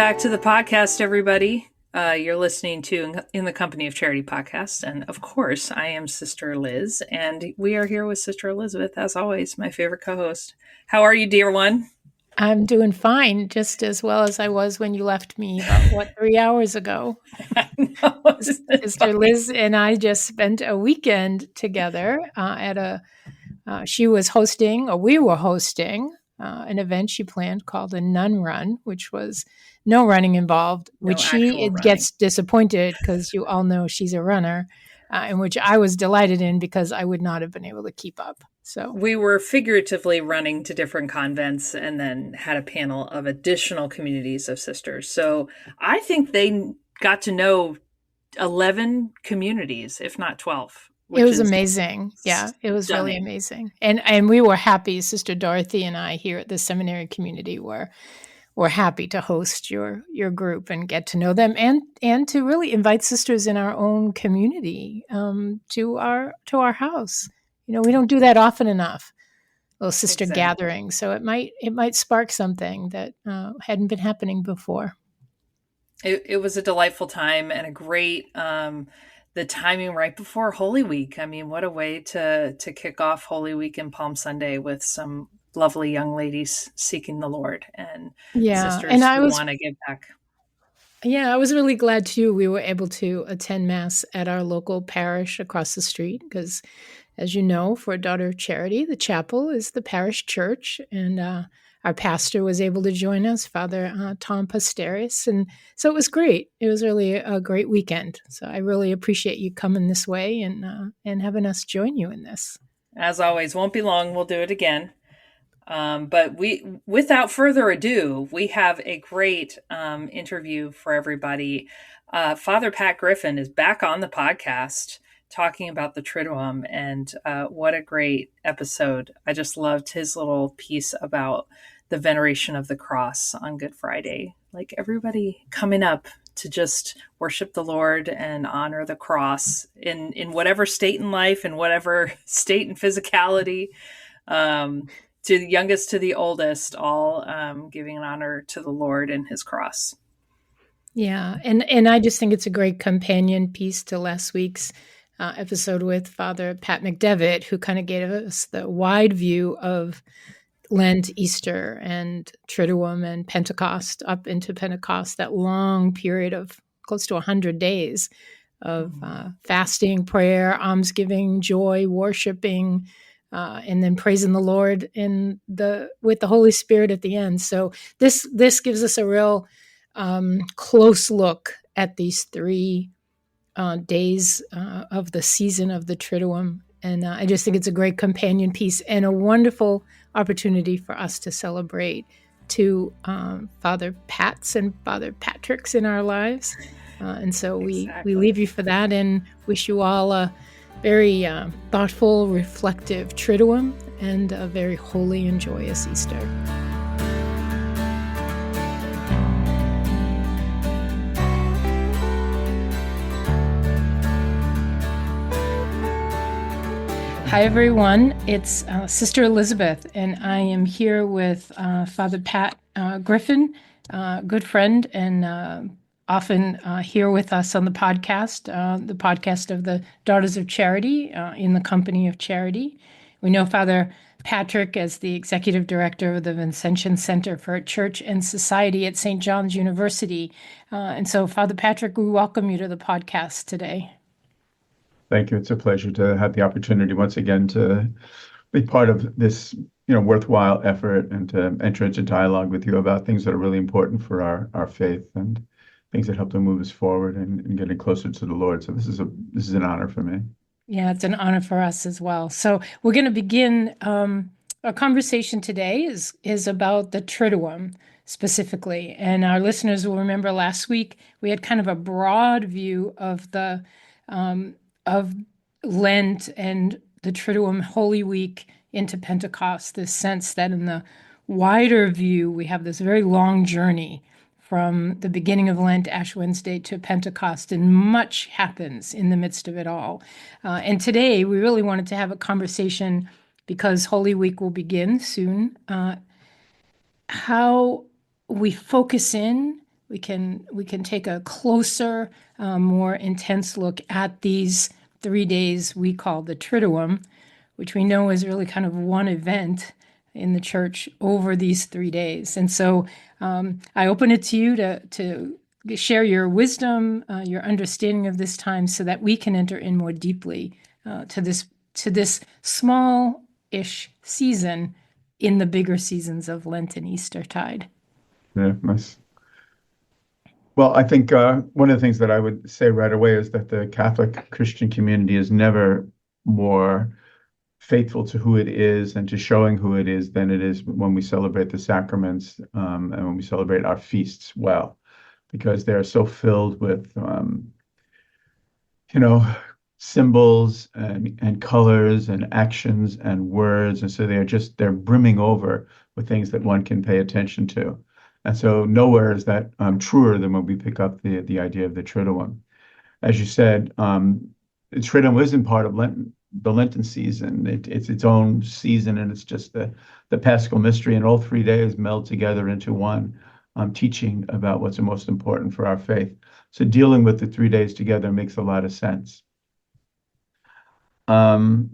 back to the podcast, everybody. You're listening to In the Company of Charity podcast. And of course, I am Sister Liz, and we are here with Sister Elizabeth, as always, my favorite co host. How are you, dear one? I'm doing fine, just as well as I was when you left me about, 3 hours ago. I know, isn't it Sister funny? Liz and I just spent a weekend together she was hosting, or we were hosting, an event she planned called a Nun Run, which was no running involved, which No actual she running. gets disappointed because you all know she's a runner, and which I was delighted in because I would not have been able to keep up. So We were figuratively running to different convents and then had a panel of additional communities of sisters. So I think they got to know 11 communities, if not 12, it which was is amazing. Yeah, it was really stunning. amazing. And we were happy, Sister Dorothy and I here at the seminary community were happy to host your group and get to know them and to really invite sisters in our own community to our house. We don't do that often enough. Little sister Exactly. gatherings, so it might spark something that hadn't been happening before. It was a delightful time and a great the timing right before Holy Week. I mean, what a way to kick off Holy Week and Palm Sunday with some lovely young ladies seeking the Lord and Yeah, and sisters who want to give back. I was really glad too. We were able to attend mass at our local parish across the street because, as you know, for a Daughter of Charity, the chapel is the parish church, and our pastor was able to join us, Father Tom Pasteris, and so it was great. It was really a great weekend. So I really appreciate you coming this way and having us join you in this. As always, won't be long. We'll do it again. But without further ado, we have a great interview for everybody. Father Pat Griffin is back on the podcast talking about the Triduum, and what a great episode. I just loved his little piece about the veneration of the cross on Good Friday. Like everybody coming up to just worship the Lord and honor the cross in whatever state in life and whatever state and physicality. To the youngest to the oldest, all giving an honor to the Lord and his cross. Yeah, and I just think it's a great companion piece to last week's episode with Father Pat McDevitt, who kind of gave us the wide view of Lent, Easter, and Triduum and Pentecost, up into Pentecost, that long period of close to 100 days of fasting, prayer, almsgiving, joy, worshiping, and then praising the Lord with the Holy Spirit at the end. So this gives us a real close look at these 3 days of the season of the Triduum. And I just think it's a great companion piece and a wonderful opportunity for us to celebrate 2 Father Pats and Father Patricks in our lives. And so we leave you for that and wish you all a very thoughtful, reflective Triduum and a very holy and joyous Easter. Hi, everyone. It's Sister Elizabeth, and I am here with Father Pat Griffin, good friend, and often here with us on the podcast of the Daughters of Charity, in the Company of Charity. We know Father Patrick as the Executive Director of the Vincentian Center for Church and Society at St. John's University. And so, Father Patrick, we welcome you to the podcast today. Thank you. It's a pleasure to have the opportunity once again to be part of this, worthwhile effort and to enter into dialogue with you about things that are really important for our faith and things that help to move us forward and getting closer to the Lord. So this is an honor for me. Yeah, it's an honor for us as well. So we're going to begin. Our conversation today is about the Triduum specifically, and our listeners will remember last week we had kind of a broad view of the of Lent and the Triduum Holy Week into Pentecost, this sense that in the wider view, we have this very long journey from the beginning of Lent, Ash Wednesday, to Pentecost, and much happens in the midst of it all. And today, we really wanted to have a conversation, because Holy Week will begin soon, how we focus in we can take a closer, more intense look at these 3 days we call the Triduum, which we know is really kind of one event in the church over these 3 days. And so I open it to you to share your wisdom, your understanding of this time, so that we can enter in more deeply to this small-ish season in the bigger seasons of Lent and Eastertide. Yeah, nice. Well, I think one of the things that I would say right away is that the Catholic Christian community is never more faithful to who it is and to showing who it is than it is when we celebrate the sacraments and when we celebrate our feasts well, because they're so filled with, you know, symbols and colors and actions and words. And so they're brimming over with things that one can pay attention to. And so nowhere is that truer than when we pick up the idea of the Triduum. As you said, the Triduum isn't part of the Lenten season. It's its own season, and it's just the Paschal mystery, and all 3 days meld together into one teaching about what's the most important for our faith. So dealing with the 3 days together makes a lot of sense. All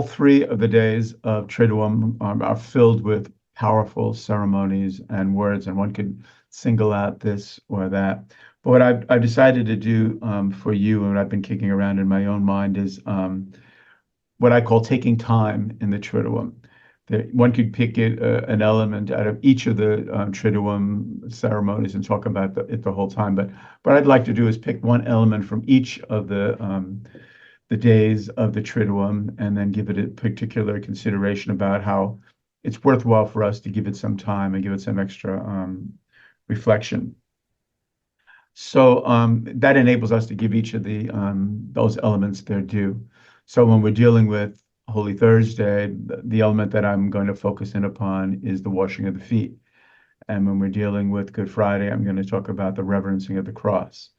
three of the days of Triduum are filled with powerful ceremonies and words, and one could single out this or that. But what I've decided to do for you, and what I've been kicking around in my own mind, is what I call taking time in the Triduum. One could pick an element out of each of the Triduum ceremonies and talk about it the whole time. But what I'd like to do is pick one element from each of the days of the Triduum, and then give it a particular consideration about how it's worthwhile for us to give it some time and give it some extra reflection. So that enables us to give each of those elements their due. So when we're dealing with Holy Thursday, the element that I'm going to focus in upon is the washing of the feet. And when we're dealing with Good Friday, I'm going to talk about the reverencing of the cross.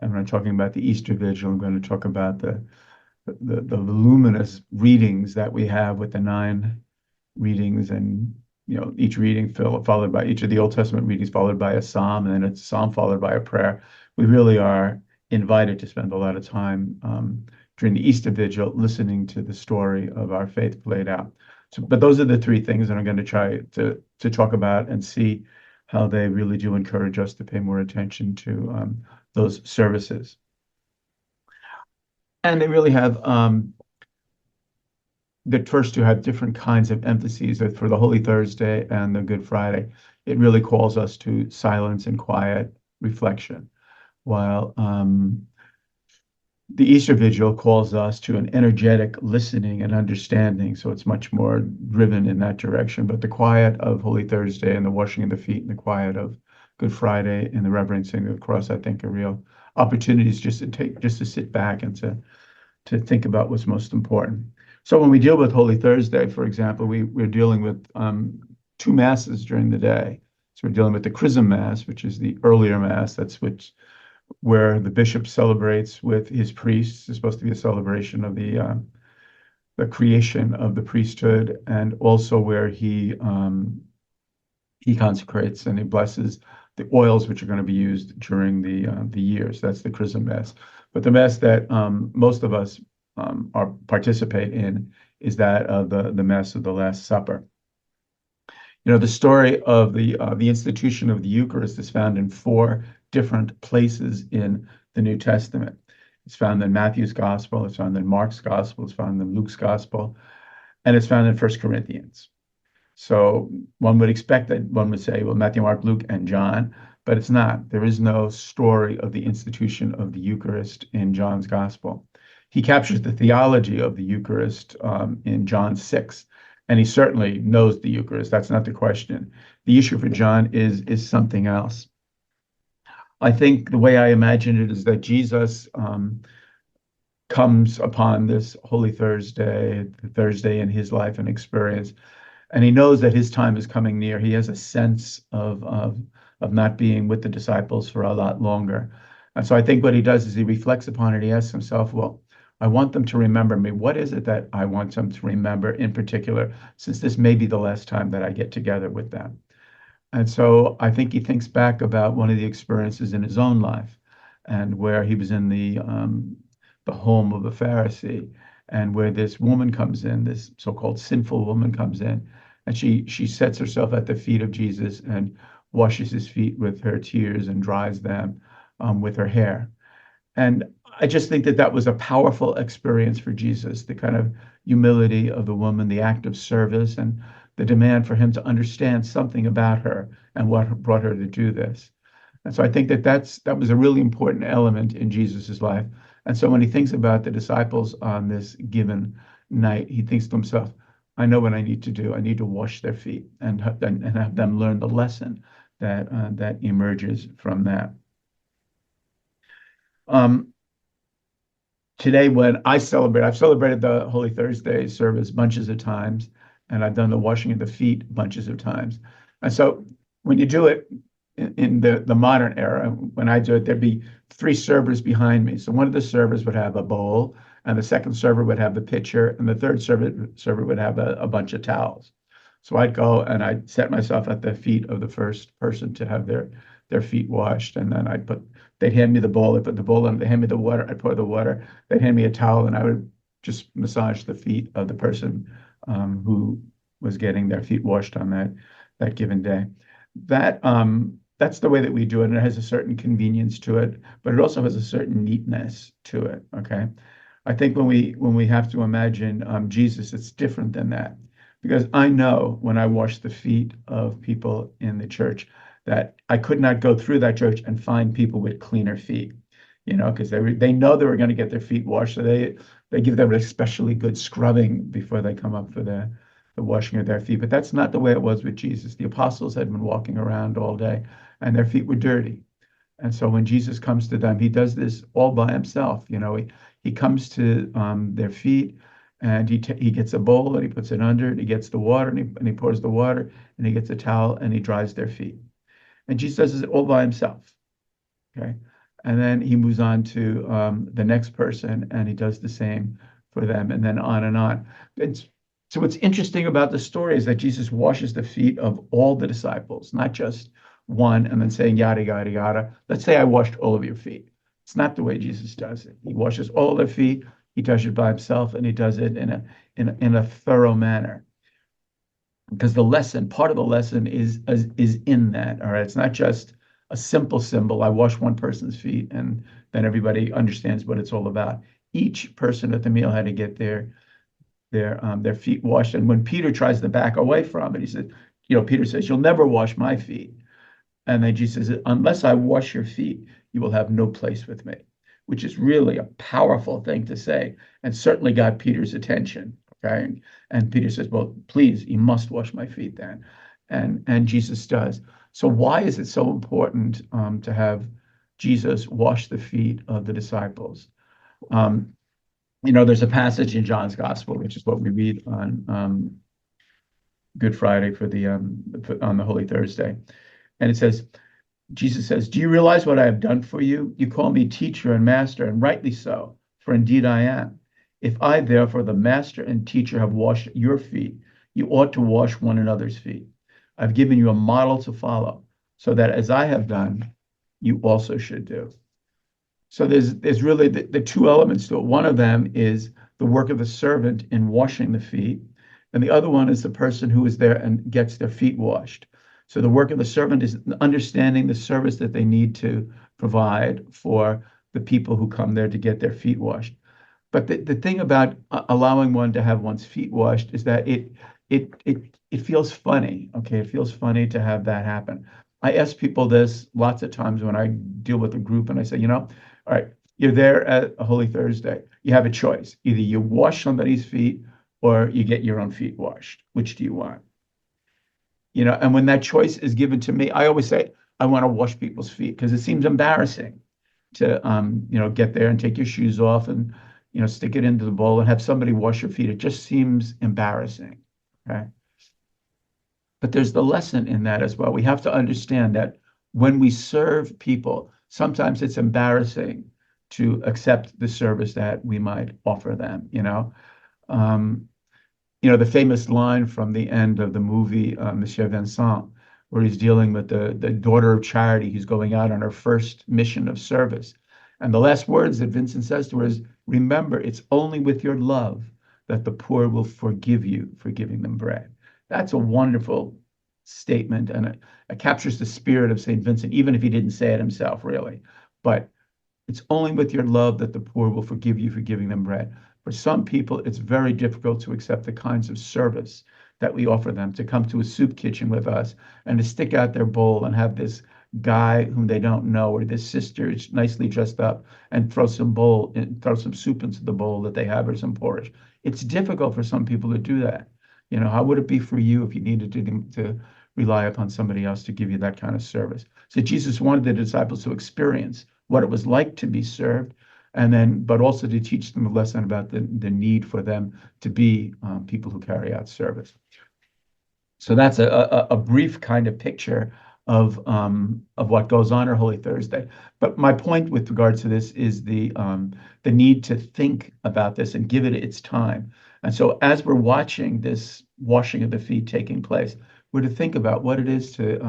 And when I'm talking about the Easter Vigil, I'm going to talk about the voluminous readings that we have with the 9 readings, and each reading followed by each of the Old Testament readings followed by a psalm, and then a psalm followed by a prayer. We really are invited to spend a lot of time during the Easter Vigil listening to the story of our faith played out. But those are the 3 things that I'm going to try to talk about and see how they really do encourage us to pay more attention to those services. And they really have the first 2 have different kinds of emphases. For the Holy Thursday and the Good Friday, it really calls us to silence and quiet reflection, while the Easter Vigil calls us to an energetic listening and understanding. So it's much more driven in that direction. But the quiet of Holy Thursday and the washing of the feet, and the quiet of Good Friday and the reverencing of the cross, I think, are real opportunities just to sit back and to think about what's most important. So when we deal with Holy Thursday, for example, we're dealing with 2 masses during the day. So we're dealing with the Chrism Mass, which is the earlier Mass. That's where the bishop celebrates with his priests. It's supposed to be a celebration of the creation of the priesthood, and also where he consecrates and he blesses the oils which are going to be used during the years. That's the Chrism Mass. But the Mass that most of us participate in is that of the Mass of the Last Supper. The story of the institution of the Eucharist is found in 4 different places in the New Testament. It's found in Matthew's Gospel, it's found in Mark's Gospel, it's found in Luke's Gospel, and it's found in 1 Corinthians. So one would expect that one would say, well, Matthew, Mark, Luke, and John, but it's not. There is no story of the institution of the Eucharist in John's Gospel. He captures the theology of the Eucharist in John 6, and he certainly knows the Eucharist. That's not the question. The issue for John is something else. I think the way I imagine it is that Jesus comes upon this Holy Thursday, the Thursday in his life and experience, and he knows that his time is coming near. He has a sense of not being with the disciples for a lot longer. And so I think what he does is he reflects upon it. He asks himself, well, I want them to remember me. What is it that I want them to remember in particular, since this may be the last time that I get together with them? And so I think he thinks back about one of the experiences in his own life and where he was in the home of a Pharisee and where this woman comes in, this so-called sinful woman comes in, and she sets herself at the feet of Jesus and washes his feet with her tears and dries them with her hair. And I just think that that was a powerful experience for Jesus, the kind of humility of the woman, the act of service, and the demand for him to understand something about her and what brought her to do this. And so I think that that was a really important element in Jesus's life. And so when he thinks about the disciples on this given night, he thinks to himself, I know what I need to do. I need to wash their feet and have them learn the lesson that emerges from that. Um, Today when I've celebrated the Holy Thursday service bunches of times, and I've done the washing of the feet bunches of times. And so when you do it in the modern era, when I do it, there'd be three servers behind me. So one of the servers would have a bowl, and the second server would have the pitcher, and the third server would have a bunch of towels. So I'd go and I'd set myself at the feet of the first person to have their feet washed, and then they'd hand me the bowl, I'd put the bowl in, they'd hand me the water, I'd pour the water, they'd hand me a towel, and I would just massage the feet of the person who was getting their feet washed on that given day. That's the way that we do it, and it has a certain convenience to it, but it also has a certain neatness to it. Okay, I think when we have to imagine Jesus, it's different than that, because I know when I wash the feet of people in the church that I could not go through that church and find people with cleaner feet, because they know they were going to get their feet washed, so they give them a especially good scrubbing before they come up for the washing of their feet. But that's not the way it was with Jesus. The apostles had been walking around all day, and their feet were dirty. And so when Jesus comes to them, he does this all by himself. He comes to their feet, and he gets a bowl and he puts it under it. He gets the water and he pours the water, and he gets a towel and he dries their feet. And Jesus does it all by himself. Okay. And then he moves on to the next person and he does the same for them, and then on and on. So what's interesting about the story is that Jesus washes the feet of all the disciples, not just one and then saying yada, yada, yada. Let's say I washed all of your feet. It's not the way Jesus does it. He washes all their feet. He does it by himself, and he does it in a thorough manner. Because part of the lesson is in that. All right, it's not just a simple symbol. I wash one person's feet, and then everybody understands what it's all about. Each person at the meal had to get their feet washed. And when Peter tries to back away from it, he said, Peter says, "You'll never wash my feet." And then Jesus says, "Unless I wash your feet, you will have no place with me," which is really a powerful thing to say, and certainly got Peter's attention. Okay. And Peter says, "Well, please, you must wash my feet then." And Jesus does. So why is it so important to have Jesus wash the feet of the disciples? There's a passage in John's Gospel, which is what we read on Good Friday on the Holy Thursday. And it says, Jesus says, "Do you realize what I have done for you? You call me teacher and master, and rightly so, for indeed I am. If I, therefore, the master and teacher, have washed your feet, you ought to wash one another's feet. I've given you a model to follow, so that as I have done, you also should do." So there's really the two elements to it. One of them is the work of the servant in washing the feet, and the other one is the person who is there and gets their feet washed. So the work of the servant is understanding the service that they need to provide for the people who come there to get their feet washed. But the thing about allowing one to have one's feet washed is that it feels funny. Okay, it feels funny to have that happen. I ask people this lots of times when I deal with a group, and I say, all right, you're there at a Holy Thursday. You have a choice. Either you wash somebody's feet or you get your own feet washed. Which do you want? And when that choice is given to me, I always say, I want to wash people's feet, because it seems embarrassing to, get there and take your shoes off and, stick it into the bowl and have somebody wash your feet. It just seems embarrassing. Okay. But there's the lesson in that as well. We have to understand that when we serve people, sometimes it's embarrassing to accept the service that we might offer them. The famous line from the end of the movie, Monsieur Vincent, where he's dealing with the daughter of charity who's going out on her first mission of service. And the last words that Vincent says to her is, remember, it's only with your love that the poor will forgive you for giving them bread. That's a wonderful statement, and it captures the spirit of St. Vincent, even if he didn't say it himself, really. But it's only with your love that the poor will forgive you for giving them bread. For some people, it's very difficult to accept the kinds of service that we offer them, to come to a soup kitchen with us and to stick out their bowl and have this guy whom they don't know or this sister nicely dressed up and throw some soup into the bowl that they have or some porridge. It's difficult for some people to do that. How would it be for you if you needed to rely upon somebody else to give you that kind of service? So Jesus wanted the disciples to experience what it was like to be served, but also to teach them a lesson about the need for them to be people who carry out service. So that's a brief kind of picture of what goes on on Holy Thursday. But my point with regard to this is the need to think about this and give it its time. And so as we're watching this washing of the feet taking place, we're to think about what it is to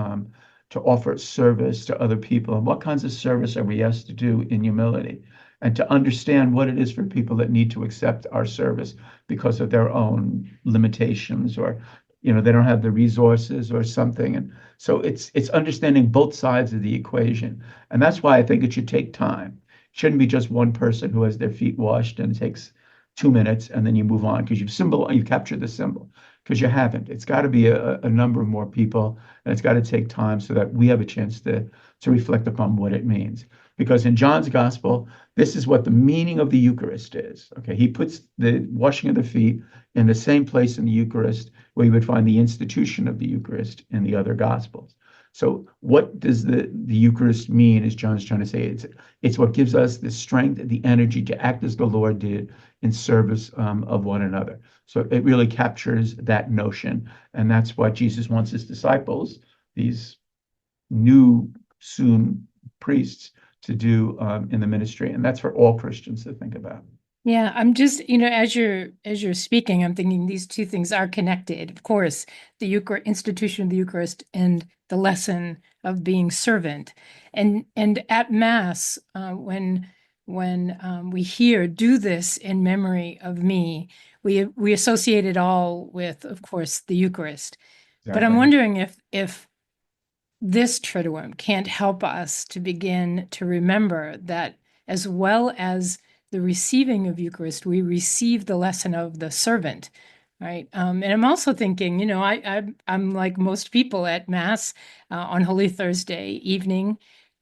offer service to other people and what kinds of service are we asked to do in humility, and to understand what it is for people that need to accept our service because of their own limitations, or they don't have the resources or something. And so it's understanding both sides of the equation. And that's why I think it should take time. It shouldn't be just one person who has their feet washed and it takes 2 minutes and then you move on because you've captured the symbol, because you haven't. It's got to be a number of more people, and it's got to take time so that we have a chance to reflect upon what it means. Because in John's gospel, this is what the meaning of the Eucharist is. Okay, he puts the washing of the feet in the same place in the Eucharist where you would find the institution of the Eucharist in the other gospels. So what does the Eucharist mean, as John's trying to say? It's what gives us the strength and the energy to act as the Lord did in service of one another. So it really captures that notion. And that's what Jesus wants his disciples, these new soon priests, to do in the ministry. And that's for all Christians to think about. Yeah, I'm just, as you're speaking, I'm thinking these two things are connected. Of course, the institution of the Eucharist and the lesson of being servant. And at Mass, when we hear "do this in memory of me," we associate it all with, of course, the Eucharist. But I'm wondering if this Triduum can't help us to begin to remember that, as well as the receiving of Eucharist, we receive the lesson of the servant, right? And I'm also thinking, I'm like most people at Mass on Holy Thursday evening.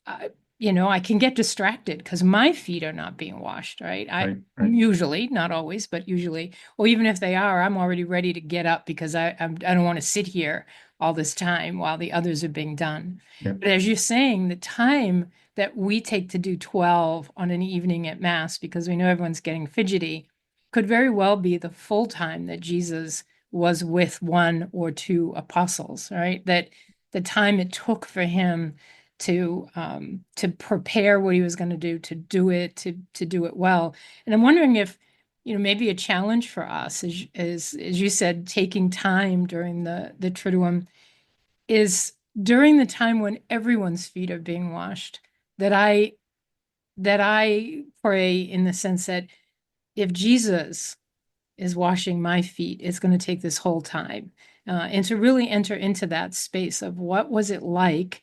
I can get distracted because my feet are not being washed, right? Right. Usually, not always, but usually, or even if they are, I'm already ready to get up because I don't want to sit here all this time while the others are being done. Yep. But as you're saying, the time that we take to do 12 on an evening at Mass, because we know everyone's getting fidgety, could very well be the full time that Jesus was with one or two apostles, right? That the time it took for him to prepare what he was going to do, to do it well. And I'm wondering if, maybe a challenge for us is as you said, taking time during the Triduum, is during the time when everyone's feet are being washed, that I pray in the sense that if Jesus is washing my feet, it's going to take this whole time, and to really enter into that space of what was it like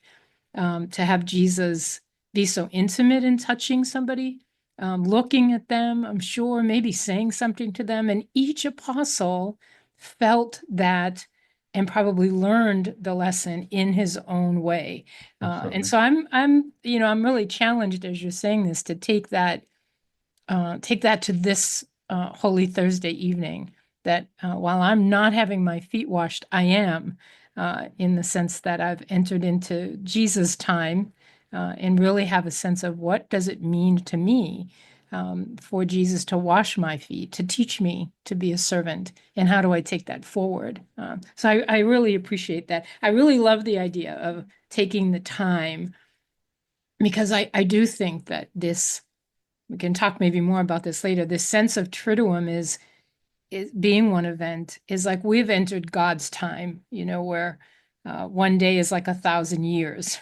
to have Jesus be so intimate in touching somebody, looking at them, I'm sure, maybe saying something to them. And each apostle felt that and probably learned the lesson in his own way. And so I'm really challenged as you're saying this to take that to this Holy Thursday evening, that while I'm not having my feet washed, I am, in the sense that I've entered into Jesus' time, and really have a sense of what does it mean to me for Jesus to wash my feet, to teach me to be a servant, and how do I take that forward? So I really appreciate that. I really love the idea of taking the time, because I do think that this, we can talk maybe more about this later, this sense of Triduum is being one event is like we've entered God's time, where one day is like 1,000 years.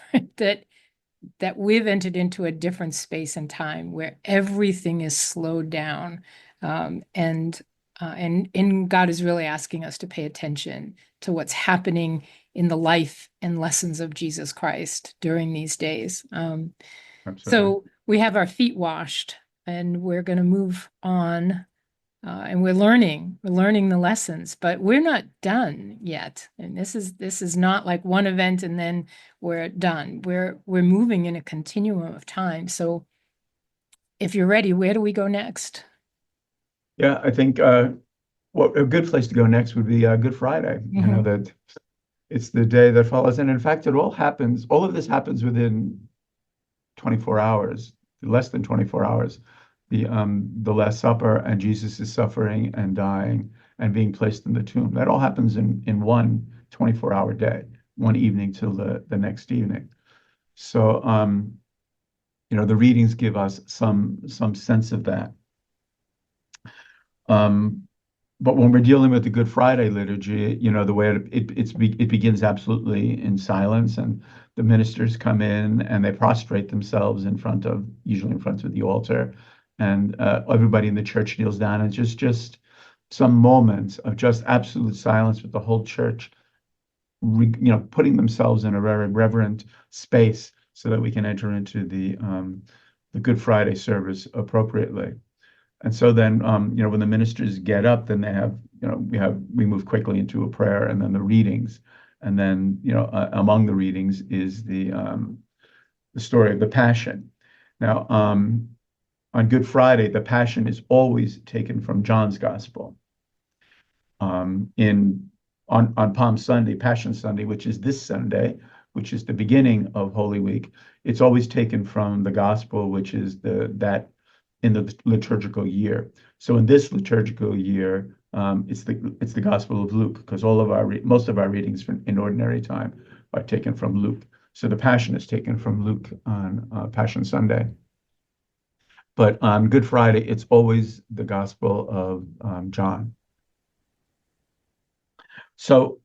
That we've entered into a different space and time where everything is slowed down, and God is really asking us to pay attention to what's happening in the life and lessons of Jesus Christ during these days. Absolutely. So we have our feet washed, and we're going to move on, and we're learning the lessons, but we're not done yet. And this is not like one event and then we're done. We're moving in a continuum of time. So if you're ready, where do we go next? Yeah, I think a good place to go next would be Good Friday. You know, Mhm. that it's the day that follows. And in fact, all of this happens within 24 hours, less than 24 hours. The Last Supper and Jesus' suffering and dying and being placed in the tomb. That all happens in one 24-hour day, one evening till the next evening. So, the readings give us some sense of that. Um, but when we're dealing with the Good Friday liturgy, the way it begins absolutely in silence, and the ministers come in and they prostrate themselves usually in front of the altar, and everybody in the church kneels down, and just some moments of just absolute silence with the whole church, putting themselves in a very reverent space so that we can enter into the Good Friday service appropriately. And so then, when the ministers get up, then they have, we move quickly into a prayer and then the readings. And then, among the readings is the story of the Passion. Now, on Good Friday, the Passion is always taken from John's Gospel. In on Palm Sunday, Passion Sunday, which is this Sunday, which is the beginning of Holy Week, it's always taken from the Gospel, which is that in the liturgical year. So in this liturgical year, it's the Gospel of Luke, because most of our readings in ordinary time are taken from Luke. So the Passion is taken from Luke on Passion Sunday. But on Good Friday, it's always the Gospel of John. So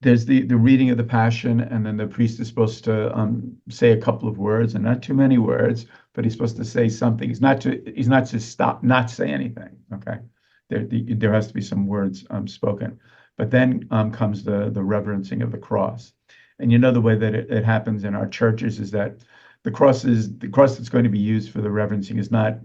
there's the reading of the Passion, and then the priest is supposed to say a couple of words, and not too many words, but he's supposed to say something. He's not to stop, not say anything. Okay, there has to be some words spoken, but then comes the reverencing of the cross, and the way that it happens in our churches is that the cross that's going to be used for the reverencing is not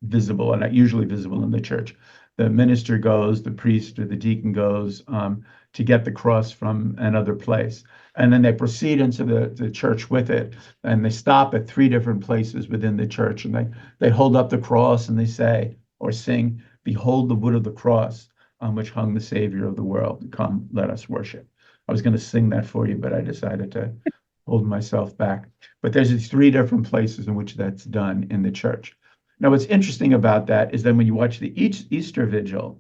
visible and not usually visible in the church. The minister goes, the priest or the deacon goes to get the cross from another place. And then they proceed into the church with it. And they stop at 3 different places within the church. And they hold up the cross and they say or sing, "Behold the wood of the cross on which hung the Savior of the world. Come, let us worship." I was going to sing that for you, but I decided to hold myself back. But there's these 3 different places in which that's done in the church. Now, what's interesting about that is then when you watch the Easter Vigil,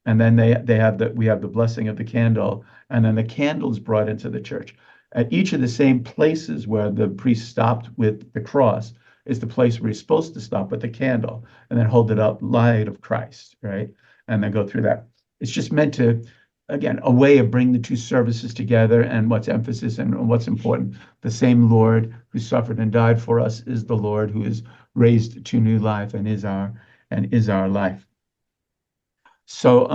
and then we have the blessing of the candle, and then the candle's brought into the church. At each of the same places where the priest stopped with the cross is the place where he's supposed to stop with the candle, and then hold it up, light of Christ, right? And then go through that. It's just meant to, again, a way of bringing the 2 services together, and what's emphasis and what's important. The same Lord who suffered and died for us is the Lord who is raised to new life and is our life. So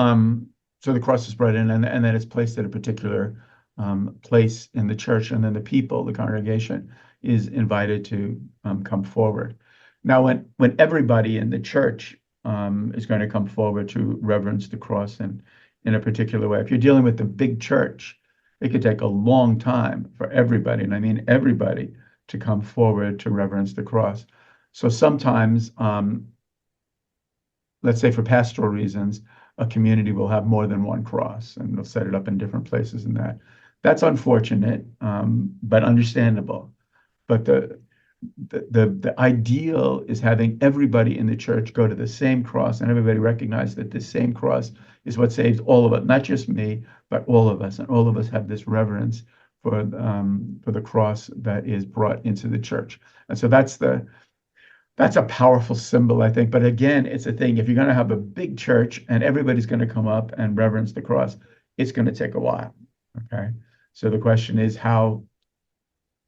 so the cross is brought in, and then it's placed at a particular place in the church, and then the congregation is invited to come forward. Now, when everybody in the church is going to come forward to reverence the cross in a particular way, if you're dealing with the big church, it could take a long time for everybody, and I mean everybody, to come forward to reverence the cross. So sometimes, let's say for pastoral reasons, a community will have more than one cross, and they'll set it up in different places and that. That's unfortunate, but understandable. But the ideal is having everybody in the church go to the same cross, and everybody recognize that this same cross is what saves all of us, not just me, but all of us, and all of us have this reverence for the cross that is brought into the church. And so that's that's a powerful symbol, I think. But again, it's a thing. If you're going to have a big church and everybody's going to come up and reverence the cross, it's going to take a while. Okay. So the question is, how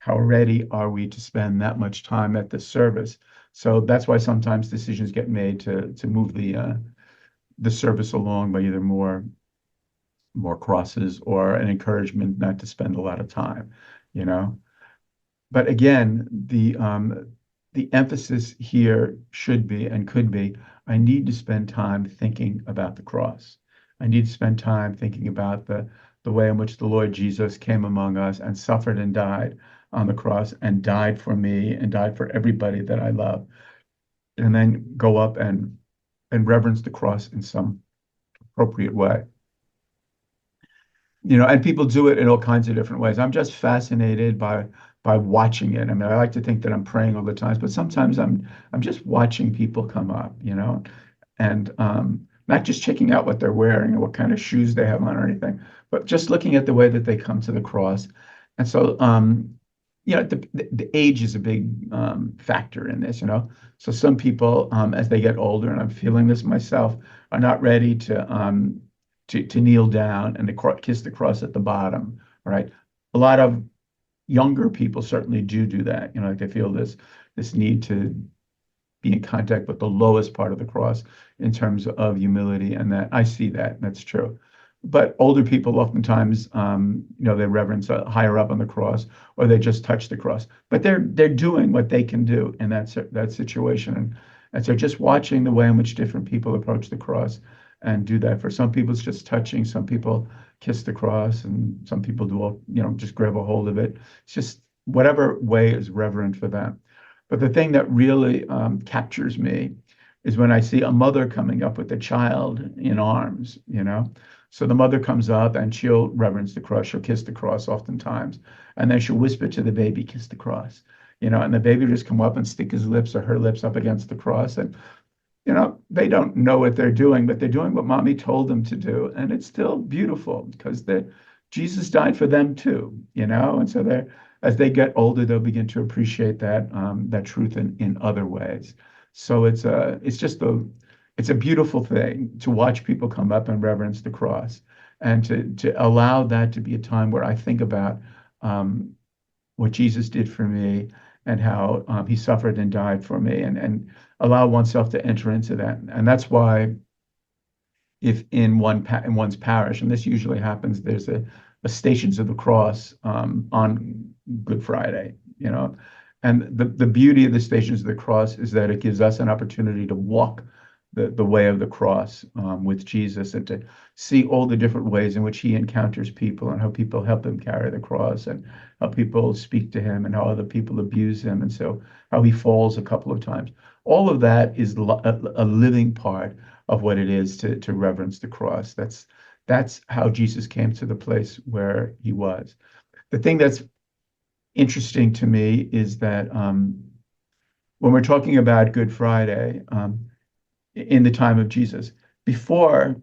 ready are we to spend that much time at the service? So that's why sometimes decisions get made to move the service along by either more crosses or an encouragement not to spend a lot of time, you know. But again, the emphasis here should be and could be, I need to spend time thinking about the cross. I need to spend time thinking about the way in which the Lord Jesus came among us and suffered and died on the cross and died for me and died for everybody that I love. And then go up and reverence the cross in some appropriate way. And people do it in all kinds of different ways. I'm just fascinated by watching it. I mean, I like to think that I'm praying all the time, but sometimes I'm just watching people come up, and not just checking out what they're wearing or what kind of shoes they have on or anything, but just looking at the way that they come to the cross. And so, the age is a big factor in this. So some people, as they get older, and I'm feeling this myself, are not ready to kneel down and to kiss the cross at the bottom. Right? A lot of younger people certainly do that. Like they feel this need to be in contact with the lowest part of the cross in terms of humility, and that I see that that's true. But older people oftentimes, they reverence higher up on the cross, or they just touch the cross. But they're doing what they can do in that situation, and so just watching the way in which different people approach the cross and do that. For some people, it's just touching. Some people kiss the cross, and some people do, just grab a hold of it. It's just whatever way is reverent for them. But the thing that really captures me is when I see a mother coming up with a child in arms. So the mother comes up and she'll reverence the cross. She'll kiss the cross oftentimes. And then she'll whisper to the baby, kiss the cross. And the baby will just come up and stick his lips or her lips up against the cross. And they don't know what they're doing, but they're doing what mommy told them to do. And it's still beautiful because Jesus died for them too, and so as they get older, they'll begin to appreciate that truth in other ways. So it's a beautiful thing to watch people come up and reverence the cross, and to allow that to be a time where I think about what Jesus did for me and how he suffered and died for me, and allow oneself to enter into that. And that's why if in one's parish, and this usually happens, there's a Stations of the Cross on Good Friday, and the beauty of the Stations of the Cross is that it gives us an opportunity to walk the way of the cross with Jesus, and to see all the different ways in which he encounters people, and how people help him carry the cross, and how people speak to him, and how other people abuse him, and so how he falls a couple of times. All of that is a living part of what it is to reverence the cross. That's how Jesus came to the place where he was. The thing that's interesting to me is that when we're talking about Good Friday, in the time of Jesus, before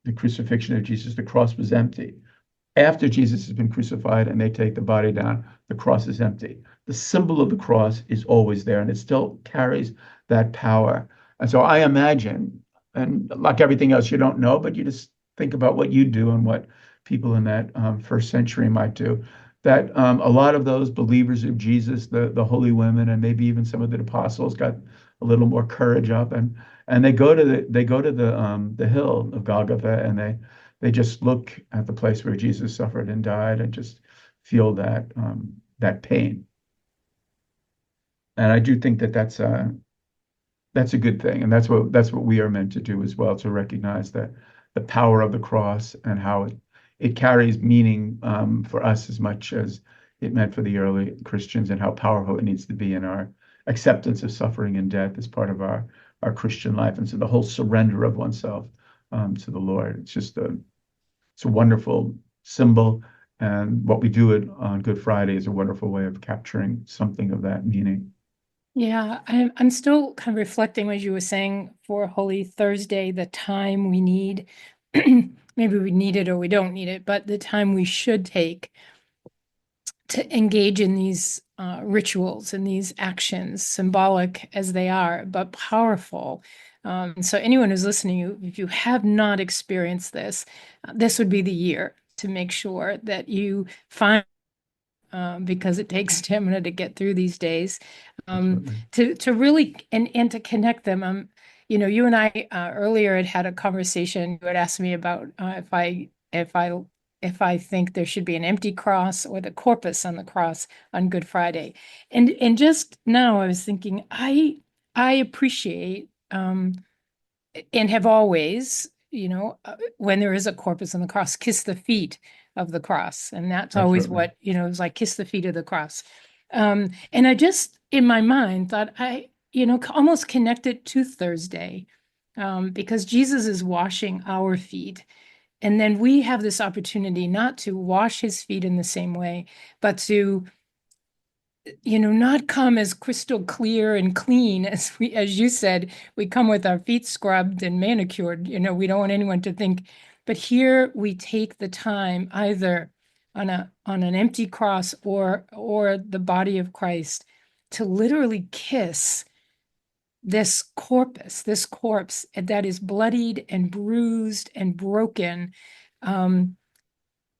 the crucifixion of Jesus, the cross was empty. After Jesus has been crucified and they take the body down, the cross is empty. The symbol of the cross is always there, and it still carries that power. And so I imagine, and like everything else, you don't know, but you just think about what you do and what people in that first century might do, that a lot of those believers of Jesus, the holy women, and maybe even some of the apostles, got a little more courage up, and they go to the hill of Golgotha, and they just look at the place where Jesus suffered and died, and just feel that pain. And I do think that that's a good thing, and that's what we are meant to do as well, to recognize that the power of the cross and how it carries meaning for us as much as it meant for the early Christians, and how powerful it needs to be in our acceptance of suffering and death as part of our Christian life. And so the whole surrender of oneself to the Lord, it's a wonderful symbol. And what we do on Good Friday is a wonderful way of capturing something of that meaning. Yeah, I'm still kind of reflecting, as you were saying, for Holy Thursday, the time we need. Maybe we need it or we don't need it, but the time we should take to engage in these rituals and these actions, symbolic as they are, but powerful. So anyone who's listening, if you have not experienced this, this would be the year to make sure that you find, because it takes stamina to get through these days, to really and to connect them. You and I earlier had a conversation. You had asked me about if I think there should be an empty cross or the corpus on the cross on Good Friday. And just now I was thinking, I appreciate and have always, when there is a corpus on the cross, kiss the feet of the cross. And that's always Absolutely. what, it's like kiss the feet of the cross. And I just, in my mind, thought almost connect it to Thursday, because Jesus is washing our feet. And then we have this opportunity not to wash his feet in the same way, but to, not come as crystal clear and clean as you said, we come with our feet scrubbed and manicured. We don't want anyone to think, but here we take the time either on an empty cross or the body of Christ to literally kiss this corpse that is bloodied and bruised and broken.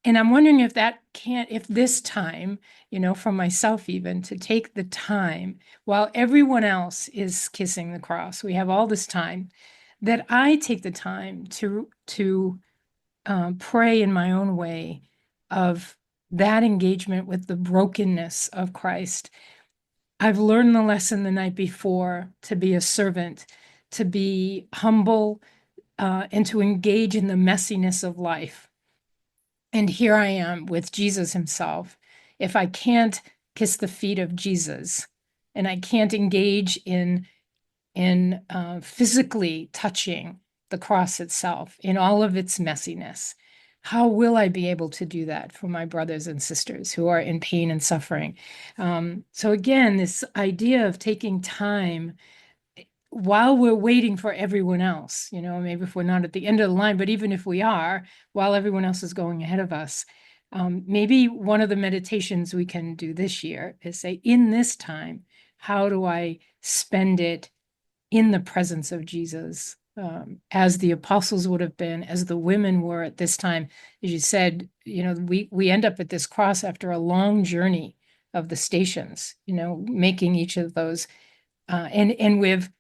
And I'm wondering if this time, for myself even, to take the time while everyone else is kissing the cross, we have all this time, that I take the time to pray in my own way of that engagement with the brokenness of Christ. I've learned the lesson the night before to be a servant, to be humble, and to engage in the messiness of life. And here I am with Jesus himself. If I can't kiss the feet of Jesus and I can't engage in physically touching the cross itself in all of its messiness, how will I be able to do that for my brothers and sisters who are in pain and suffering? So again, this idea of taking time while we're waiting for everyone else, maybe if we're not at the end of the line, but even if we are, while everyone else is going ahead of us, maybe one of the meditations we can do this year is say, in this time, how do I spend it in the presence of Jesus, as the apostles would have been, as the women were at this time? As you said, we end up at this cross after a long journey of the stations, making each of those, and we've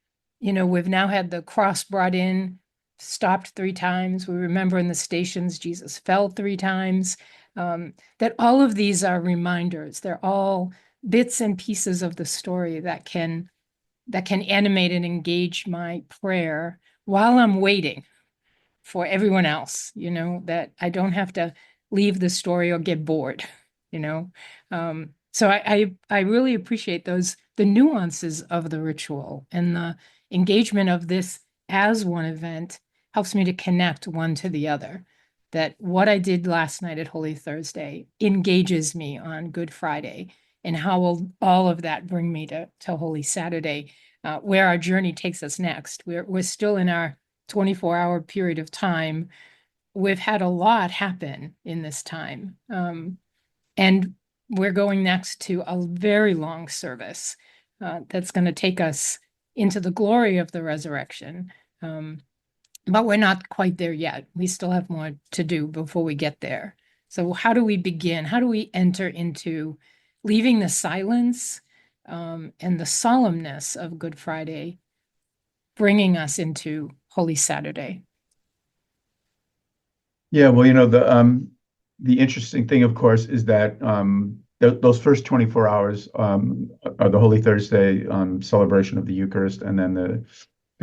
now had the cross brought in, stopped 3 times. We remember in the stations, Jesus fell 3 times. That all of these are reminders. They're all bits and pieces of the story that can animate and engage my prayer while I'm waiting for everyone else, that I don't have to leave the story or get bored, So I really appreciate the nuances of the ritual, and the engagement of this as one event helps me to connect one to the other. That what I did last night at Holy Thursday engages me on Good Friday, and how will all of that bring me to Holy Saturday, where our journey takes us next. We're still in our 24-hour period of time. We've had a lot happen in this time. And we're going next to a very long service that's going to take us into the glory of the resurrection. But we're not quite there yet. We still have more to do before we get there. So how do we begin? How do we enter into leaving the silence and the solemnness of Good Friday, bringing us into Holy Saturday? Yeah, well, the interesting thing, of course, is that those first 24 hours are the Holy Thursday celebration of the Eucharist, and then the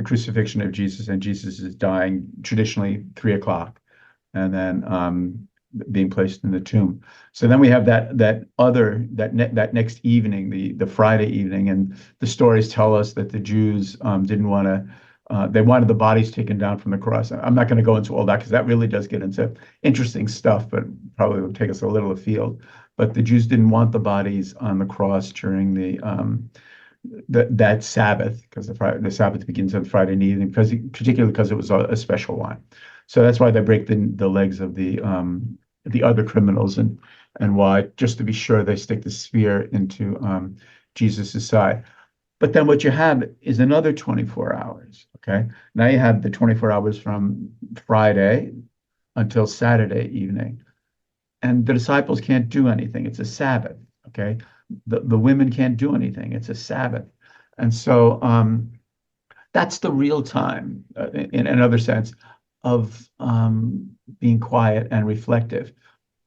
crucifixion of Jesus, and Jesus is dying traditionally 3 o'clock, and then being placed in the tomb. So then we have that next evening, the Friday evening, and the stories tell us that the Jews didn't want to. They wanted the bodies taken down from the cross. I'm not going to go into all that because that really does get into interesting stuff, but probably would take us a little afield. But the Jews didn't want the bodies on the cross during that Sabbath, because the Sabbath begins on Friday evening, particularly because it was a special one. So that's why they break the legs of the other criminals, and And why? Just to be sure they stick the spear into Jesus's side. But then what you have is another 24 hours. Okay. Now you have the 24 hours from Friday until Saturday evening. And the disciples can't do anything. It's a Sabbath. Okay. The women can't do anything. It's a Sabbath. And so that's the real time, in another sense, of being quiet and reflective.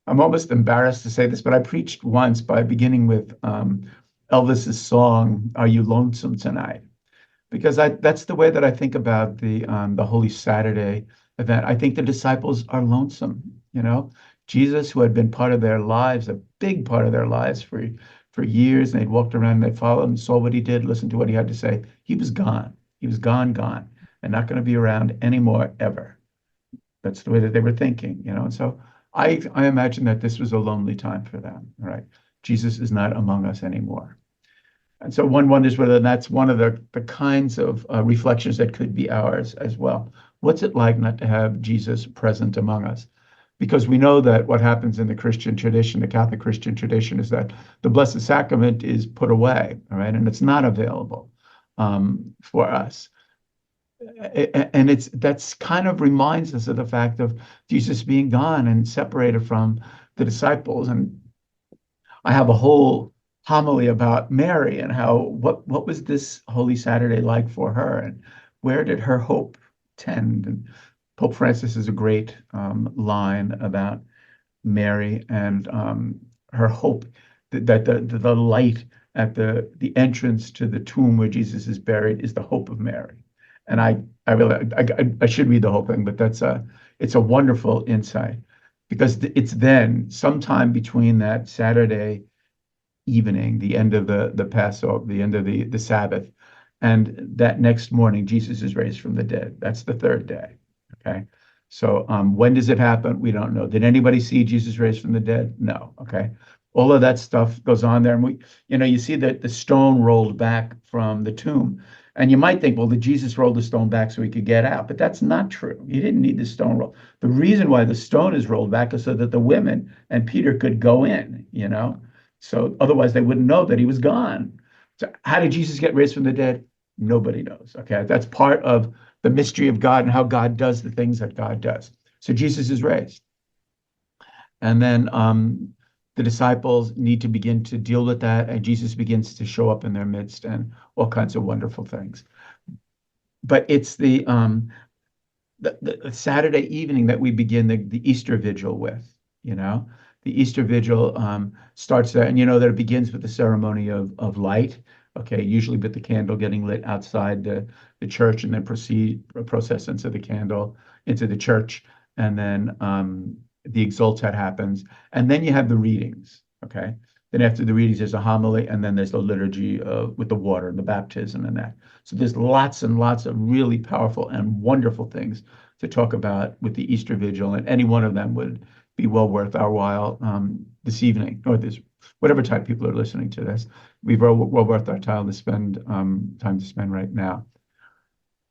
I'm almost embarrassed to say this, but I preached once by beginning with Elvis's song, "Are You Lonesome Tonight?" Because that's the way that I think about the Holy Saturday event. I think the disciples are lonesome, you know. Jesus, who had been part of their lives, a big part of their lives for years, and they'd walked around and they followed him, saw what he did, listened to what he had to say. He was gone. He was gone, and not going to be around anymore ever. That's the way that they were thinking, you know. And so I imagine that this was a lonely time for them, right? Jesus is not among us anymore. And so one wonders whether that's one of the kinds of reflections that could be ours as well. What's it like not to have Jesus present among us? Because we know that what happens in the Christian tradition, the Catholic Christian tradition, is that the Blessed Sacrament is put away, all right, and it's not available for us. And that's kind of reminds us of the fact of Jesus being gone and separated from the disciples. And I have a whole homily about Mary and how what was this Holy Saturday like for her, and where did her hope tend? And Pope Francis has a great line about Mary and her hope that the light at the entrance to the tomb where Jesus is buried is the hope of Mary. And I really I should read the whole thing, but it's a wonderful insight because it's then sometime between that Saturday evening, the end of the Passover, the end of the Sabbath, and that next morning, Jesus is raised from the dead. That's the third day. Okay. So when does it happen? We don't know. Did anybody see Jesus raised from the dead? No. Okay. All of that stuff goes on there. And you see that the stone rolled back from the tomb. And you might think, well, did Jesus roll the stone back so he could get out? But that's not true. He didn't need the stone roll. The reason why the stone is rolled back is so that the women and Peter could go in, So otherwise they wouldn't know that he was gone. So how did Jesus get raised from the dead? Nobody knows. Okay. That's part of the mystery of God and how God does the things that God does. So Jesus is raised. And then the disciples need to begin to deal with that, and Jesus begins to show up in their midst and all kinds of wonderful things. But it's the Saturday evening that we begin the Easter Vigil with, The Easter Vigil starts there, and that it begins with the ceremony of light, okay, usually with the candle getting lit outside the church, and then process into the candle into the church, and then the Exultet happens, and then you have the readings, okay? Then after the readings, there's a homily, and then there's the liturgy with the water and the baptism and that. So there's lots and lots of really powerful and wonderful things to talk about with the Easter Vigil, and any one of them would be well worth our while this evening, or this whatever time people are listening to this. We've well worth our time to spend right now.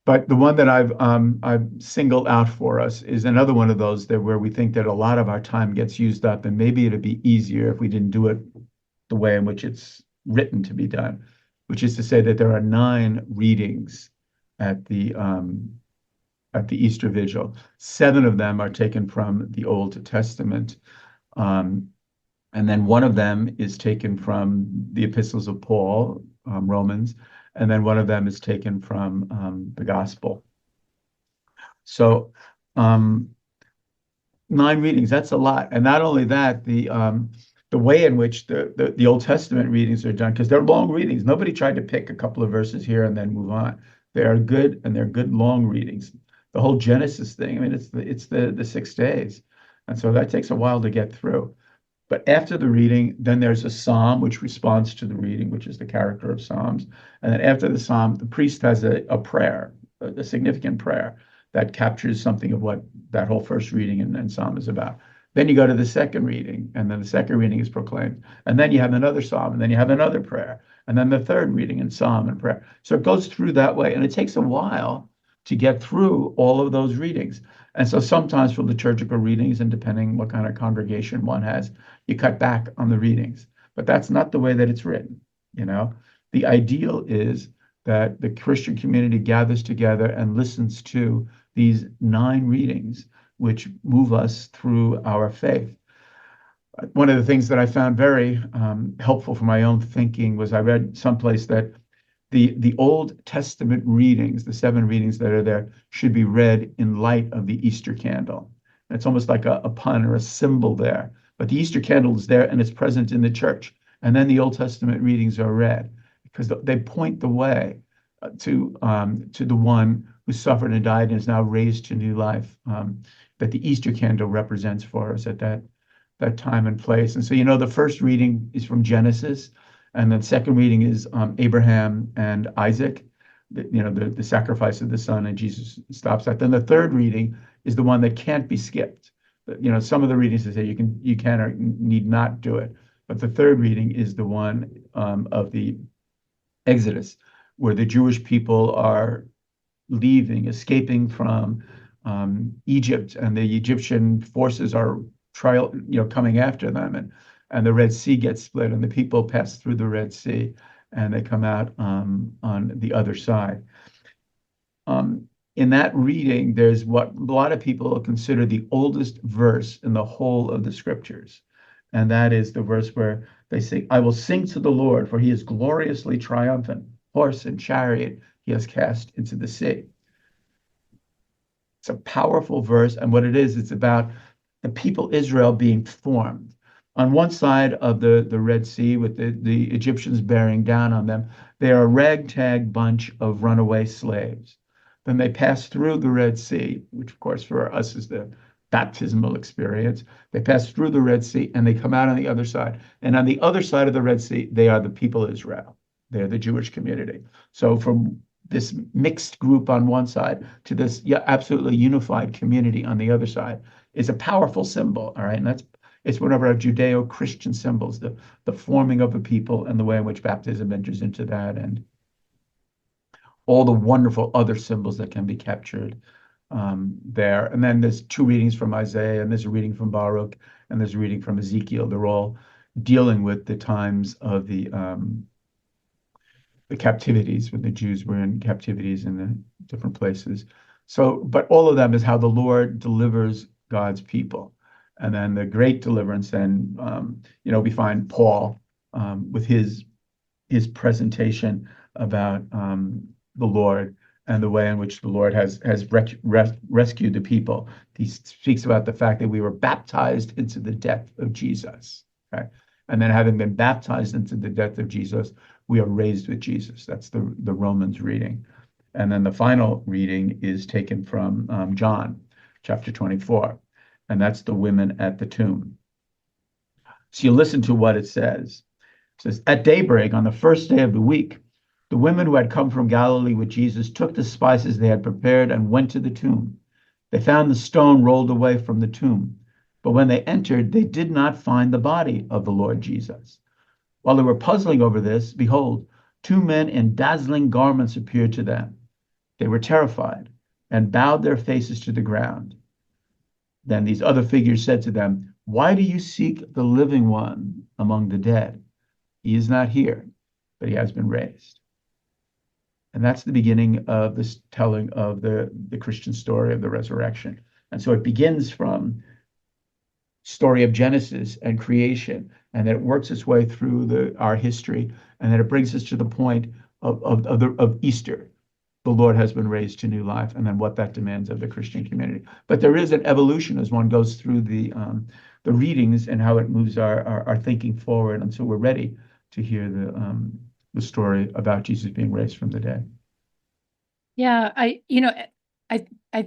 But the one that I've singled out for us is another one of those that where we think that a lot of our time gets used up, and maybe it'd be easier if we didn't do it the way in which it's written to be done, which is to say that there are 9 readings at the Easter Vigil. 7 of them are taken from the Old Testament, and then one of them is taken from the epistles of Paul, Romans, and then one of them is taken from the Gospel. So 9 readings, that's a lot. And not only that, the way in which the Old Testament readings are done, because they're long readings. Nobody tried to pick a couple of verses here and then move on. They are good, and they're good long readings. The whole Genesis thing, I mean, it's the 6 days. And so that takes a while to get through. But after the reading, then there's a psalm which responds to the reading, which is the character of Psalms. And then after the psalm, the priest has a prayer, a significant prayer that captures something of what that whole first reading and psalm is about. Then you go to the second reading, and then the second reading is proclaimed. And then you have another psalm, and then you have another prayer. And then the third reading and psalm and prayer. So it goes through that way, and it takes a while to get through all of those readings. And so sometimes for liturgical readings, and depending what kind of congregation one has, you cut back on the readings. But that's not the way that it's written. You know, the ideal is that the Christian community gathers together and listens to these 9 readings, which move us through our faith. One of the things that I found very helpful for my own thinking was I read someplace that the Old Testament readings, the 7 readings that are there, should be read in light of the Easter candle. And it's almost like a pun or a symbol there. But the Easter candle is there and it's present in the church. And then the Old Testament readings are read because they point the way to the one who suffered and died and is now raised to new life, that the Easter candle represents for us at that time and place. And so, the first reading is from Genesis, and then second reading is Abraham and Isaac, the sacrifice of the son, and Jesus stops that. Then the third reading is the one that can't be skipped. Some of the readings that say you can or need not do it, but the third reading is the one of the Exodus, where the Jewish people are leaving, escaping from Egypt, and the Egyptian forces are coming after them, and the Red Sea gets split, and the people pass through the Red Sea, and they come out on the other side. In that reading, there's what a lot of people consider the oldest verse in the whole of the scriptures. And that is the verse where they say, I will sing to the Lord, for he is gloriously triumphant. Horse and chariot he has cast into the sea. It's a powerful verse. And what it is, it's about the people Israel being formed. On one side of the Red Sea, with the Egyptians bearing down on them, they are a ragtag bunch of runaway slaves. Then they pass through the Red Sea, which of course for us is the baptismal experience. They pass through the Red Sea and they come out on the other side. And on the other side of the Red Sea, they are the people Israel. They're the Jewish community. So from this mixed group on one side to this absolutely unified community on the other side is a powerful symbol. All right. And it's one of our Judeo-Christian symbols, the forming of a people and the way in which baptism enters into that, and all the wonderful other symbols that can be captured there. And then there's 2 readings from Isaiah, and there's a reading from Baruch, and there's a reading from Ezekiel. They're all dealing with the times of the captivities, when the Jews were in captivities in the different places. So, but all of them is how the Lord delivers God's people. And then the great deliverance, and we find Paul with his presentation about the Lord and the way in which the Lord has rescued the people. He speaks about the fact that we were baptized into the death of Jesus. Okay? And then having been baptized into the death of Jesus, we are raised with Jesus. That's the Romans reading. And then the final reading is taken from John chapter 24. And that's the women at the tomb. So you listen to what it says. It says, at daybreak on the first day of the week, the women who had come from Galilee with Jesus took the spices they had prepared and went to the tomb. They found the stone rolled away from the tomb. But when they entered, they did not find the body of the Lord Jesus. While they were puzzling over this, behold, 2 men in dazzling garments appeared to them. They were terrified and bowed their faces to the ground. Then these other figures said to them, why do you seek the living one among the dead? He is not here, but he has been raised. And that's the beginning of this telling of the Christian story of the resurrection. And so it begins from story of Genesis and creation, and then it works its way through our history, and then it brings us to the point of Easter. The Lord has been raised to new life, and then what that demands of the Christian community. But there is an evolution as one goes through the readings and how it moves our thinking forward until we're ready to hear the story about Jesus being raised from the dead. Yeah,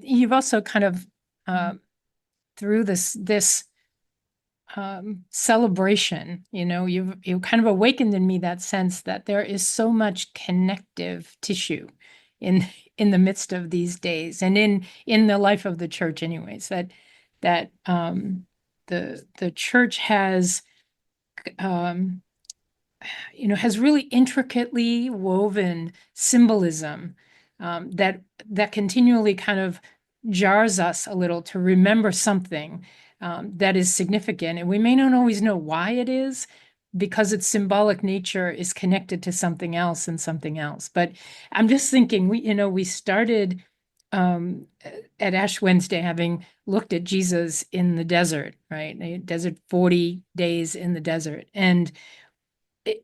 you've also kind of through this celebration, you've kind of awakened in me that sense that there is so much connective tissue in the midst of these days, and in the life of the church, anyways. That the church has has really intricately woven symbolism that continually kind of jars us a little to remember something that is significant. And we may not always know why it is, because its symbolic nature is connected to something else and something else. But I'm just thinking, we started at Ash Wednesday having looked at Jesus in the desert, right? The desert, 40 days in the desert. And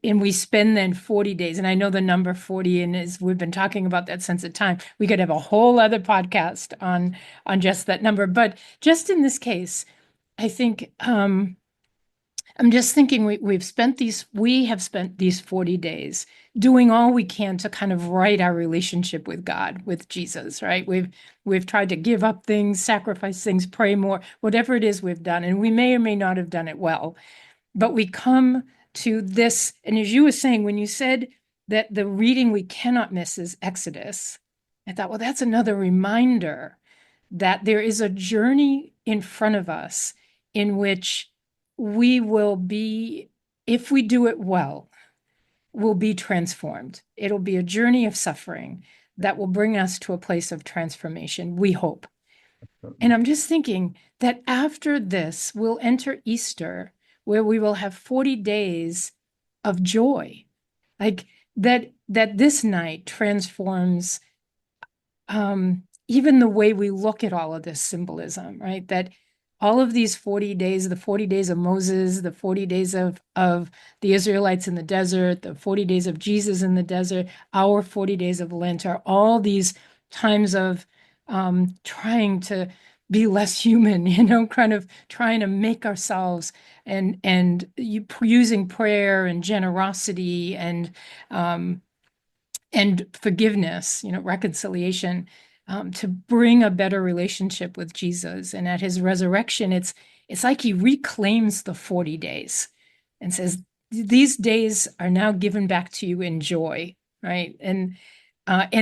we spend then 40 days, and I know the number 40, and we've been talking about that since the time. We could have a whole other podcast on just that number. But just in this case, I think I'm just thinking we have spent these 40 days doing all we can to kind of right our relationship with God, with Jesus, right? We've tried to give up things, sacrifice things, pray more, whatever it is we've done, and we may or may not have done it well. But we come to this, and as you were saying, when you said that the reading we cannot miss is Exodus, I thought, well, that's another reminder that there is a journey in front of us in which we will be, if we do it well, will be transformed. It'll be a journey of suffering that will bring us to a place of transformation, we hope. And I'm just thinking that after this, we'll enter Easter, where we will have 40 days of joy. Like that this night transforms even the way we look at all of this symbolism, right? That all of these 40 days, the 40 days of Moses, the 40 days of the Israelites in the desert, the 40 days of Jesus in the desert, our 40 days of Lent are all these times of trying to be less human, kind of trying to make ourselves and using prayer and generosity and forgiveness, reconciliation, to bring a better relationship with Jesus. And at his resurrection, it's like he reclaims the 40 days and says, these days are now given back to you in joy, right? And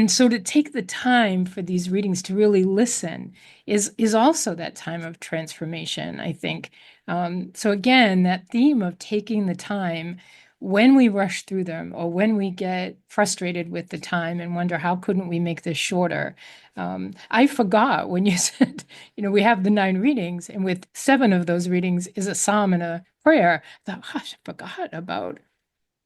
so to take the time for these readings to really listen is also that time of transformation, I think. So again, that theme of taking the time when we rush through them, or when we get frustrated with the time and wonder, how couldn't we make this shorter? I forgot when you said, we have the 9 readings, and with 7 of those readings is a psalm and a prayer. I thought, gosh, I forgot about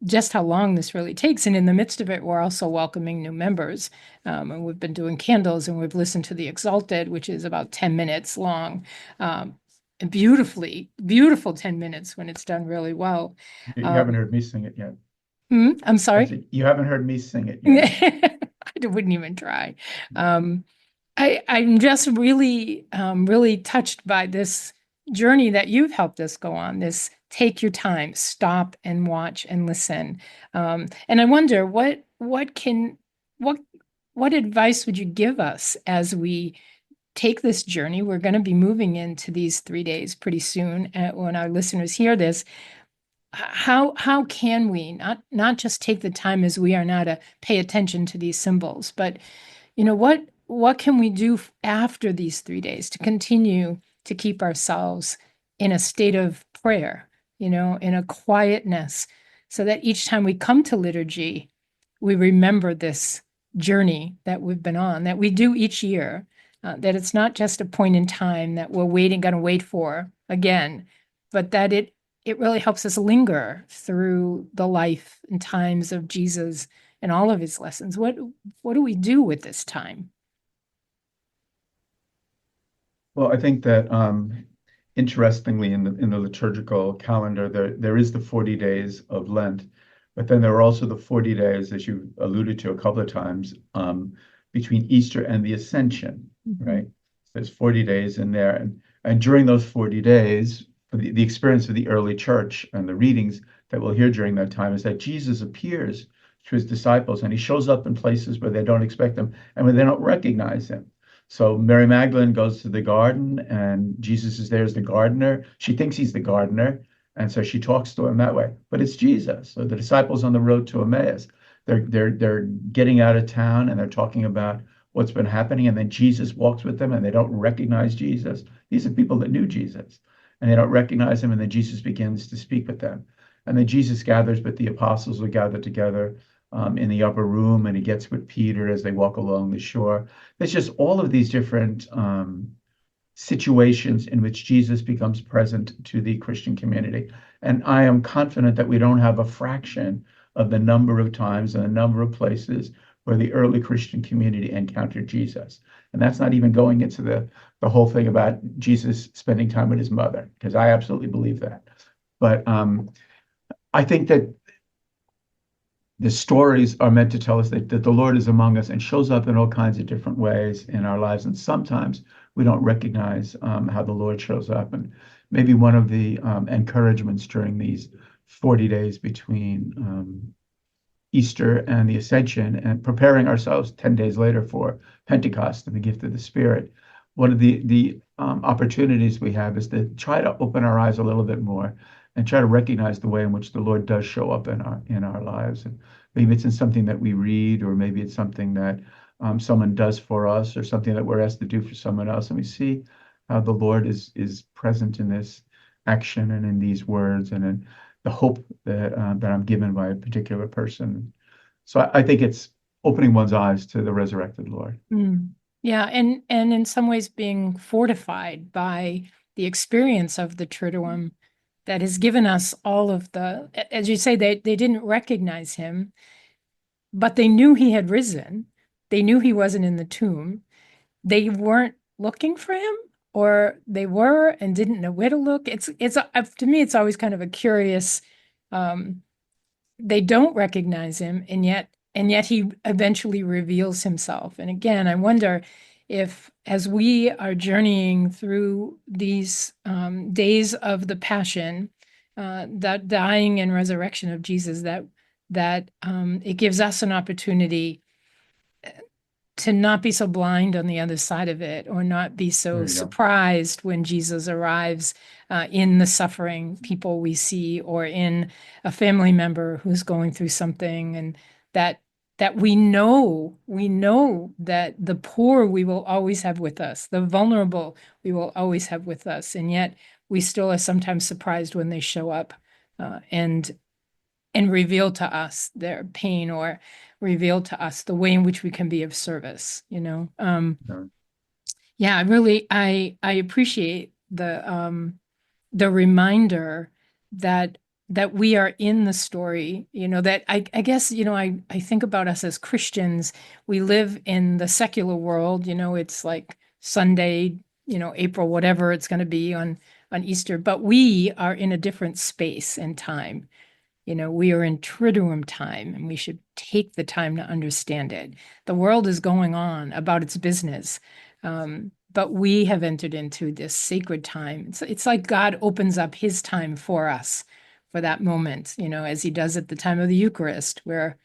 just how long this really takes. And in the midst of it, we're also welcoming new members. And we've been doing candles, and we've listened to the Exalted, which is about 10 minutes long. And beautiful 10 minutes when it's done really well. You haven't heard me sing it yet. I'm sorry? You haven't heard me sing it yet. I wouldn't even try. I'm just really, really touched by this journey that you've helped us go on, this take your time, stop and watch and listen. And I wonder what advice would you give us as we take this journey? We're going to be moving into these 3 days pretty soon. When our listeners hear this, how can we not just take the time as we are now to pay attention to these symbols, but what can we do after these 3 days to continue to keep ourselves in a state of prayer, in a quietness, so that each time we come to liturgy, we remember this journey that we've been on, that we do each year, that it's not just a point in time that we're going to wait for again, but that it really helps us linger through the life and times of Jesus and all of his lessons. What do we do with this time? Well, I think that interestingly, in the liturgical calendar, there is the 40 days of Lent, but then there are also the 40 days, as you alluded to a couple of times, between Easter and the Ascension, right? There's 40 days in there, and during those 40 days, the experience of the early church and the readings that we'll hear during that time is that Jesus appears to his disciples, and he shows up in places where they don't expect him and where they don't recognize him. So Mary Magdalene goes to the garden, and Jesus is there as the gardener. She thinks he's the gardener, and so she talks to him that way. But it's Jesus. So the disciples on the road to Emmaus, they're getting out of town, and they're talking about what's been happening, and then Jesus walks with them, and they don't recognize Jesus. These are people that knew Jesus, and they don't recognize him, and then Jesus begins to speak with them. And then Jesus gathers, but the apostles are gathered together in the upper room, and he gets with Peter as they walk along the shore. There's just all of these different situations in which Jesus becomes present to the Christian community. And I am confident that we don't have a fraction of the number of times and the number of places where the early Christian community encountered Jesus. And that's not even going into the whole thing about Jesus spending time with his mother, because I absolutely believe that. But I think that the stories are meant to tell us that the Lord is among us and shows up in all kinds of different ways in our lives. And sometimes we don't recognize how the Lord shows up. And maybe one of the encouragements during these 40 days between Easter and the Ascension, and preparing ourselves 10 days later for Pentecost and the gift of the Spirit, one of the opportunities we have is to try to open our eyes a little bit more and try to recognize the way in which the Lord does show up in our lives. And maybe it's in something that we read, or maybe it's something that someone does for us, or something that we're asked to do for someone else. And we see how the Lord is present in this action and in these words and in the hope that I'm given by a particular person. So I think it's opening one's eyes to the resurrected Lord. Mm. Yeah, and in some ways being fortified by the experience of the Triduum that has given us all of the, as you say, they didn't recognize him, but they knew he had risen. They knew he wasn't in the tomb. They weren't looking for him, or they were and didn't know where to look. It's to me, it's always kind of a curious, they don't recognize him, and yet he eventually reveals himself. And again, I wonder if, as we are journeying through these days of the Passion, that dying and resurrection of Jesus, that it gives us an opportunity to not be so blind on the other side of it, or not be so surprised when Jesus arrives in the suffering people we see, or in a family member who's going through something, and that we know that the poor we will always have with us, the vulnerable we will always have with us, and yet we still are sometimes surprised when they show up and reveal to us their pain, or reveal to us the way in which we can be of service, Yeah, I appreciate the reminder that we are in the story, that I guess, I think about us as Christians. We live in the secular world, it's like Sunday, April, whatever it's going to be on Easter, but we are in a different space and time. We are in Triduum time, and we should take the time to understand it. The world is going on about its business, but we have entered into this sacred time. It's like God opens up his time for us for that moment, as he does at the time of the Eucharist, where,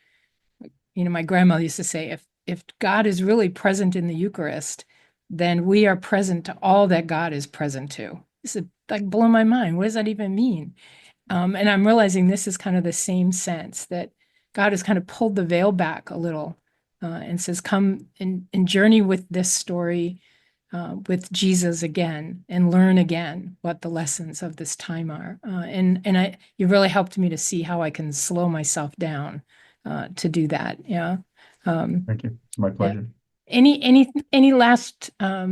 my grandmother used to say, if God is really present in the Eucharist, then we are present to all that God is present to. This is like blowing my mind. What does that even mean? And I'm realizing this is kind of the same sense, that God has kind of pulled the veil back a little and says, come and journey with this story with Jesus again, and learn again what the lessons of this time are. And you really helped me to see how I can slow myself down to do that. Yeah. Thank you. It's my pleasure. Yeah. Any last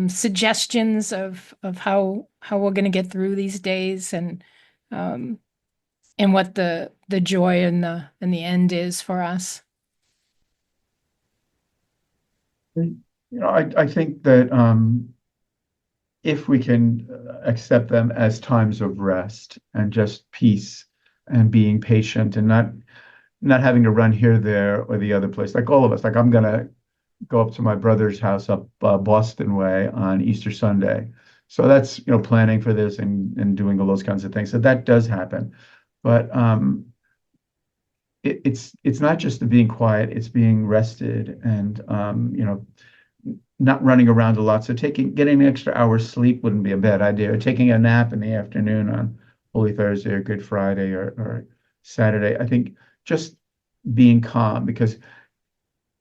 suggestions of how we're going to get through these days, and what the joy and the end is for us? I think that if we can accept them as times of rest and just peace and being patient, and not having to run here, there, or the other place, like all of us. Like, I'm gonna go up to my brother's house up Boston way on Easter Sunday, so that's planning for this and doing all those kinds of things. So that does happen, but it's not just the being quiet; it's being rested and not running around a lot. So getting an extra hour's sleep wouldn't be a bad idea. Or taking a nap in the afternoon on Holy Thursday or Good Friday or Saturday. I think just being calm, because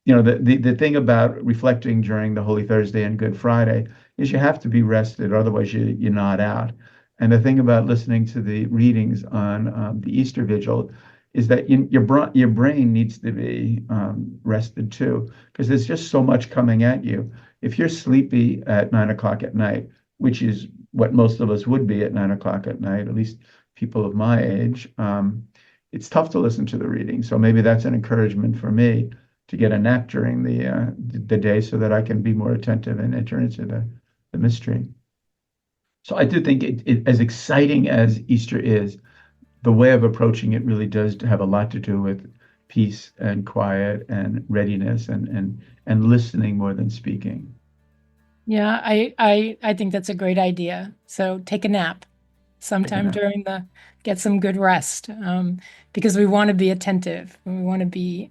the thing about reflecting during the Holy Thursday and Good Friday is you have to be rested, otherwise you nod out. And the thing about listening to the readings on the Easter Vigil is that your brain needs to be rested too, because there's just so much coming at you. If you're sleepy at 9 o'clock at night, which is what most of us would be at 9 o'clock at night, at least people of my age, it's tough to listen to the reading. So maybe that's an encouragement for me to get a nap during the day so that I can be more attentive and enter into the mystery. So I do think as exciting as Easter is, the way of approaching it really does have a lot to do with peace and quiet and readiness and listening more than speaking. Yeah, I think that's a great idea. So take a nap Take a sometime nap. get some good rest, because we want to be attentive. We want to be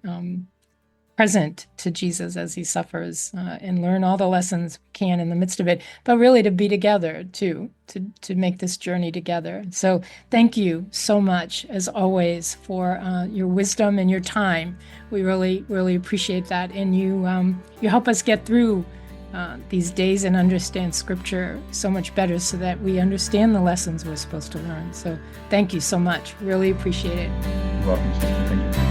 present to Jesus as he suffers, and learn all the lessons we can in the midst of it, but really to be together too, to make this journey together. So thank you so much, as always, for your wisdom and your time. We really, really appreciate that. And you help us get through these days and understand Scripture so much better so that we understand the lessons we're supposed to learn. So thank you so much. Really appreciate it. You're welcome, sister. Thank you.